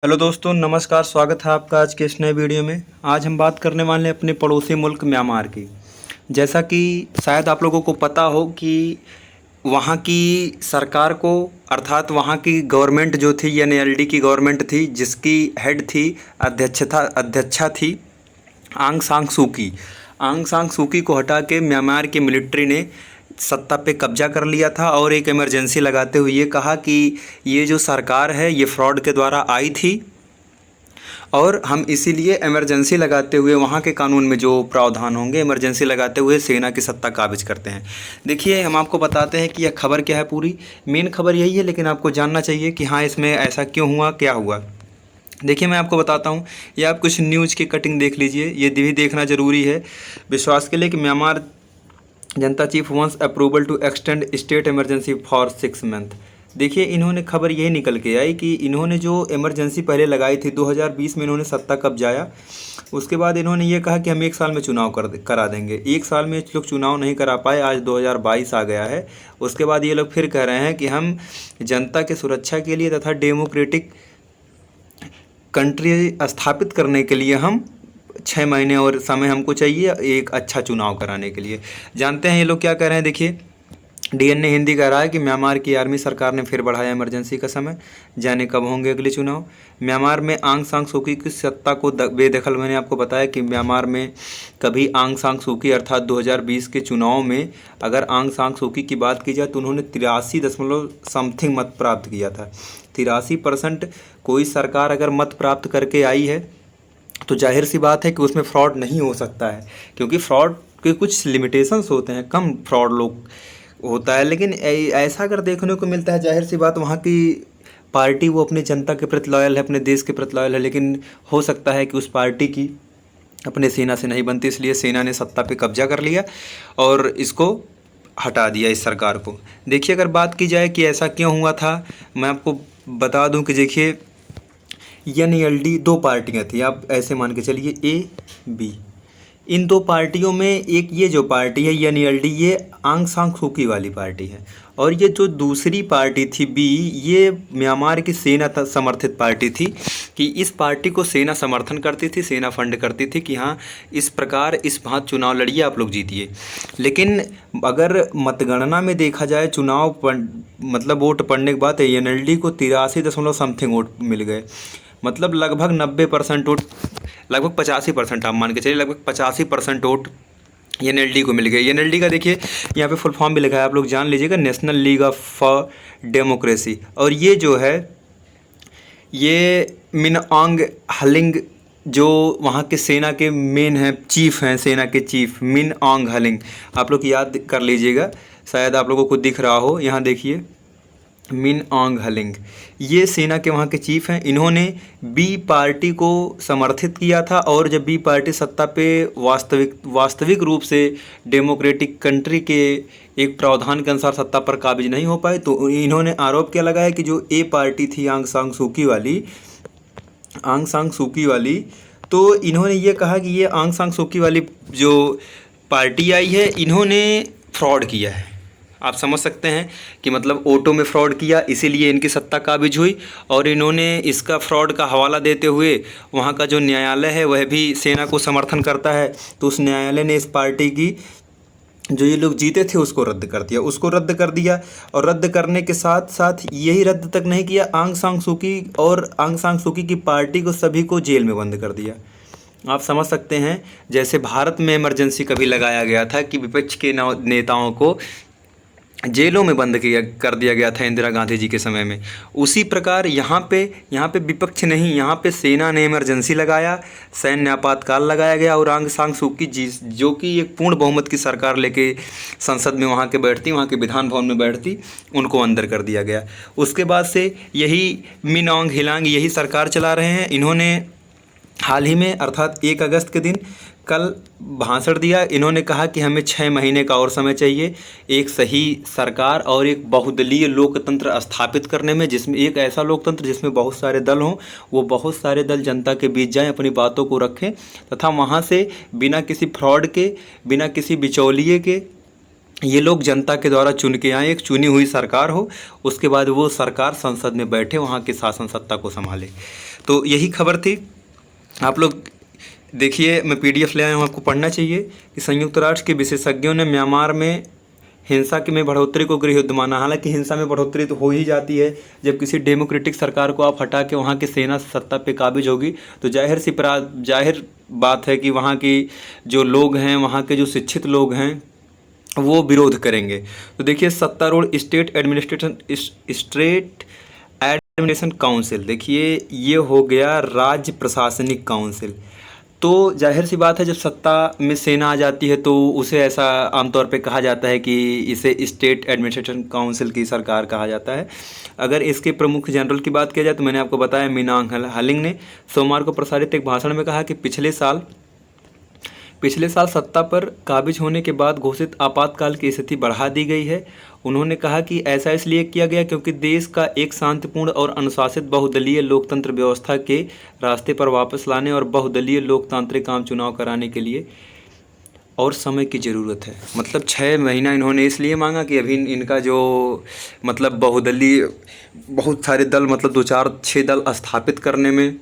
Hello दोस्तों, नमस्कार। स्वागत है आपका आज के इस नए वीडियो में। आज हम बात करने वाले हैं अपने पड़ोसी मुल्क म्यांमार की। जैसा कि शायद आप लोगों को पता हो कि वहाँ की सरकार को, अर्थात वहाँ की गवर्नमेंट जो थी, एनएलडी की गवर्नमेंट थी, जिसकी हेड थी, अध्यक्षा थी आंग सांग सूकी। आंग सांग सूकी को हटा के म्यांमार की मिलिट्री ने सत्ता पे कब्जा कर लिया था और एक इमरजेंसी लगाते हुए ये कहा कि ये जो सरकार है ये फ्रॉड के द्वारा आई थी और हम इसीलिए इमरजेंसी लगाते हुए वहाँ के कानून में जो प्रावधान होंगे, इमरजेंसी लगाते हुए सेना की सत्ता काबिज करते हैं। देखिए, हम आपको बताते हैं कि यह खबर क्या है। पूरी मेन खबर यही है, लेकिन आपको जानना चाहिए कि हाँ, इसमें ऐसा क्यों हुआ, क्या हुआ। देखिए, मैं आपको बताता हूँ। ये आप कुछ न्यूज़ की कटिंग देख लीजिए, ये भी देखना ज़रूरी है विश्वास के लिए कि Myanmar junta chief wins approval to extend state emergency for 6 month. देखिए, इन्होंने खबर यही निकल के आई कि इन्होंने जो इमरजेंसी पहले लगाई थी 2020 में, इन्होंने सत्ता कब्जाया। उसके बाद इन्होंने ये कहा कि हम 1 साल में चुनाव करा देंगे। 1 साल में लोग चुनाव नहीं करा पाए, आज 2022 आ गया है। उसके बाद ये लोग फिर कह रहे हैं कि हम जनता की सुरक्षा के लिए तथा डेमोक्रेटिक कंट्री स्थापित करने के लिए हम 6 महीने और समय हमको चाहिए एक अच्छा चुनाव कराने के लिए। जानते हैं ये लोग क्या कह रहे हैं। देखिए, डीएनए हिंदी कह रहा है कि म्यांमार की आर्मी सरकार ने फिर बढ़ाया इमरजेंसी का समय, जाने कब होंगे अगले चुनाव। म्यांमार में आंग सांग सूकी की सत्ता को बेदखल। मैंने आपको बताया कि म्यांमार में कभी आंग सांग सूकी अर्थात 2020 के चुनाव में अगर आंग सांग सूकी की बात की जाए तो उन्होंने 83 दशमलव समथिंग मत प्राप्त किया था। 83%। कोई सरकार अगर मत प्राप्त करके आई है तो जाहिर सी बात है कि उसमें फ्रॉड नहीं हो सकता है, क्योंकि फ्रॉड के कुछ लिमिटेशंस होते हैं, कम फ्रॉड लोग होता है। लेकिन ऐसा अगर देखने को मिलता है, जाहिर सी बात वहाँ की पार्टी वो अपनी जनता के प्रति लॉयल है, अपने देश के प्रति लॉयल है, लेकिन हो सकता है कि उस पार्टी की अपने सेना से नहीं बनती, इसलिए सेना ने सत्ता पे कब्जा कर लिया और इसको हटा दिया, इस सरकार को। देखिए, अगर बात की जाए कि ऐसा क्यों हुआ था, मैं आपको बता दूं कि देखिए, एनएलडी 2 पार्टियां थी, आप ऐसे मान के चलिए ए बी। इन 2 पार्टियों में एक ये जो पार्टी है एनएलडी, ये आंग सांग सूकी वाली पार्टी है, और ये जो दूसरी पार्टी थी बी, ये म्यांमार की सेना समर्थित पार्टी थी कि इस पार्टी को सेना समर्थन करती थी, सेना फंड करती थी कि हाँ, इस प्रकार इस भांत चुनाव लड़िए, आप लोग जीतिए। लेकिन अगर मतगणना में देखा जाए, चुनाव मतलब वोट पड़ने के बाद एनएलडी को 83 दशमलव समथिंग वोट मिल गए। मतलब लगभग 90% वोट, लगभग 85% आप मान के चलिए, लगभग 85% वोट एनएलडी को मिल गए। एनएलडी का देखिए यहाँ पे फुल फॉर्म भी लिखा है, आप लोग जान लीजिएगा, national league of for democracy. और ये जो है, ये मिन ऑन्ग हलिंग, जो वहाँ के सेना के मेन हैं, चीफ हैं, सेना के चीफ मिन ऑन्ग हलिंग, आप लोग याद कर लीजिएगा, शायद आप लोगों को दिख रहा हो। यहाँ देखिए, मिन ऑन्ग हलिंग, ये सेना के वहाँ के चीफ हैं। इन्होंने बी पार्टी को समर्थित किया था, और जब बी पार्टी सत्ता पे वास्तविक रूप से डेमोक्रेटिक कंट्री के एक प्रावधान के अनुसार सत्ता पर काबिज नहीं हो पाए, तो इन्होंने आरोप क्या लगाया कि जो ए पार्टी थी आंग सांग सूकी वाली, तो इन्होंने ये कहा कि ये आंग सांग सूकी वाली जो पार्टी आई है, इन्होंने फ्रॉड किया है। आप समझ सकते हैं कि मतलब ऑटो में फ्रॉड किया, इसीलिए इनकी सत्ता काबिज हुई। और इन्होंने इसका फ्रॉड का हवाला देते हुए, वहाँ का जो न्यायालय है वह भी सेना को समर्थन करता है, तो उस न्यायालय ने इस पार्टी की जो ये लोग जीते थे उसको रद्द कर दिया। और रद्द करने के साथ साथ यही रद्द तक नहीं किया, आंग सांग सूकी की पार्टी को सभी को जेल में बंद कर दिया। आप समझ सकते हैं, जैसे भारत में इमरजेंसी कभी लगाया गया था कि विपक्ष के नेताओं को जेलों में बंद कर दिया गया था इंदिरा गांधी जी के समय में, उसी प्रकार यहाँ पे विपक्ष नहीं, यहाँ पे सेना ने इमरजेंसी लगाया, सैन्य आपातकाल लगाया गया, और आंग सांग सूकी जी, जो कि एक पूर्ण बहुमत की सरकार लेके संसद में वहाँ के बैठती, वहाँ के विधान भवन में बैठती, उनको अंदर कर दिया गया। उसके बाद से यही मिन ऑन्ग हिलांग यही सरकार चला रहे हैं। इन्होंने हाल ही में अर्थात 1 अगस्त के दिन कल भाषण दिया। इन्होंने कहा कि हमें 6 महीने का और समय चाहिए एक सही सरकार और एक बहुदलीय लोकतंत्र स्थापित करने में, जिसमें एक ऐसा लोकतंत्र जिसमें बहुत सारे दल हों, वो बहुत सारे दल जनता के बीच जाएं, अपनी बातों को रखें, तथा वहाँ से बिना किसी फ्रॉड के, बिना किसी बिचौलिए के ये लोग जनता के द्वारा चुन के आए, एक चुनी हुई सरकार हो, उसके बाद वो सरकार संसद में बैठे वहाँ की शासन सत्ता को संभाले। तो यही खबर थी। आप लोग देखिए, मैं पीडीएफ ले आया हूँ, आपको पढ़ना चाहिए कि संयुक्त राष्ट्र के विशेषज्ञों ने म्यांमार में हिंसा की में बढ़ोतरी को गृह युद्ध माना। हालांकि हिंसा में बढ़ोतरी तो हो ही जाती है जब किसी डेमोक्रेटिक सरकार को आप हटा के वहाँ की सेना सत्ता पे काबिज होगी, तो जाहिर बात है कि वहाँ की जो लोग हैं, वहाँ के जो शिक्षित लोग हैं, वो विरोध करेंगे। तो देखिए, सत्तारूढ़ स्टेट एडमिनिस्ट्रेशन काउंसिल, देखिए ये हो गया राज्य प्रशासनिक काउंसिल। तो जाहिर सी बात है, जब सत्ता में सेना आ जाती है तो उसे ऐसा आमतौर पे कहा जाता है कि इसे स्टेट एडमिनिस्ट्रेशन काउंसिल की सरकार कहा जाता है। अगर इसके प्रमुख जनरल की बात किया जाए तो मैंने आपको बताया, मीनांग हलिंग ने सोमवार को प्रसारित एक भाषण में कहा कि पिछले साल सत्ता पर काबिज होने के बाद घोषित आपातकाल की स्थिति बढ़ा दी गई है। उन्होंने कहा कि ऐसा इसलिए किया गया क्योंकि देश का एक शांतिपूर्ण और अनुशासित बहुदलीय लोकतंत्र व्यवस्था के रास्ते पर वापस लाने और बहुदलीय लोकतांत्रिक आम चुनाव कराने के लिए और समय की ज़रूरत है। मतलब 6 महीना इन्होंने इसलिए मांगा कि अभी इनका जो मतलब बहुदलीय बहुत सारे दल, मतलब 2-4-6 दल स्थापित करने में,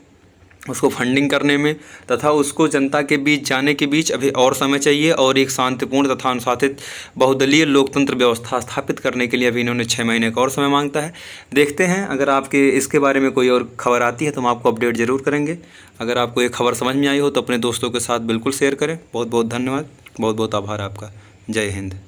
उसको फंडिंग करने में तथा उसको जनता के बीच जाने के बीच अभी और समय चाहिए, और एक शांतिपूर्ण तथा अनुशासित बहुदलीय लोकतंत्र व्यवस्था स्थापित करने के लिए अभी इन्होंने 6 महीने का और समय मांगता है। देखते हैं, अगर आपके इसके बारे में कोई और खबर आती है तो हम आपको अपडेट ज़रूर करेंगे। अगर आपको ये खबर समझ में आई हो तो अपने दोस्तों के साथ बिल्कुल शेयर करें। बहुत बहुत धन्यवाद, बहुत बहुत आभार आपका। जय हिंद।